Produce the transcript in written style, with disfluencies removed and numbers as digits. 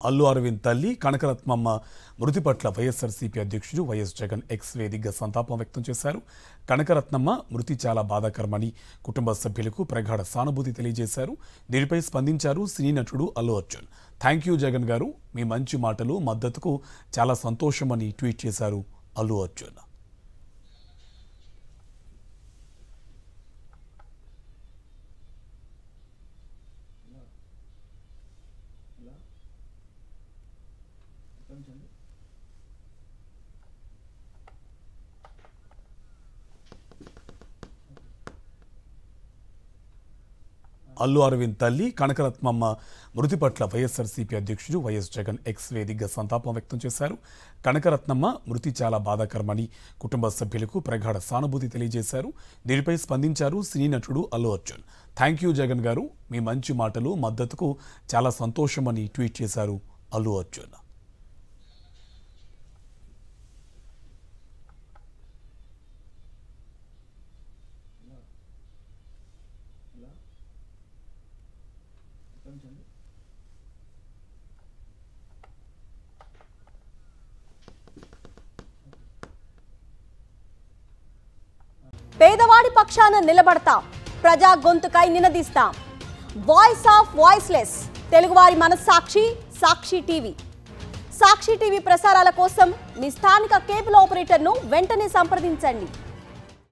అల్లు అరవింద్ తల్లి కనకరత్నమ్మ మృతి పట్ల వైఎస్ఆర్సీపీ అధ్యక్షుడు వైఎస్ జగన్ ఎక్స్ వేదికగా సంతాపం వ్యక్తం చేశారు. కనకరత్నమ్మ మృతి చాలా బాధాకరమని కుటుంబ సభ్యులకు ప్రగాఢ సానుభూతి తెలియజేశారు. దీనిపై స్పందించారు సినీ నటుడు అల్లు అర్జున్. థ్యాంక్ యూ జగన్ గారు, మీ మంచి మాటలు మద్దతుకు చాలా సంతోషమని ట్వీట్ చేశారు అల్లు అర్జున్. అల్లు అరవింద్ తల్లి కనకరత్నమ్మ మృతి పట్ల వైఎస్ఆర్సీపీ అధ్యక్షుడు వైఎస్ జగన్ ఎక్స్ వేదికగా సంతాపం వ్యక్తం చేశారు. కనకరత్నమ్మ మృతి చాలా బాధాకరమని కుటుంబ సభ్యులకు ప్రగాఢ సానుభూతి తెలియజేశారు. దీనిపై స్పందించారు సినీ నటుడు అల్లు అర్జున్. థ్యాంక్ యూ జగన్ గారు, మీ మంచి మాటలు మద్దతుకు చాలా సంతోషమని ట్వీట్ చేశారు అల్లు అర్జున్. పేదవాడి పక్షాన నిలబడతాం, ప్రజా గొంతుకై నినదిస్తాం. వాయిస్ ఆఫ్ వాయిస్లెస్, తెలుగువారి మనస్సాక్షి సాక్షి టీవీ. సాక్షి టీవీ ప్రసారాల కోసం మీ స్థానిక కేబుల్ ఆపరేటర్ను వెంటనే సంప్రదించండి.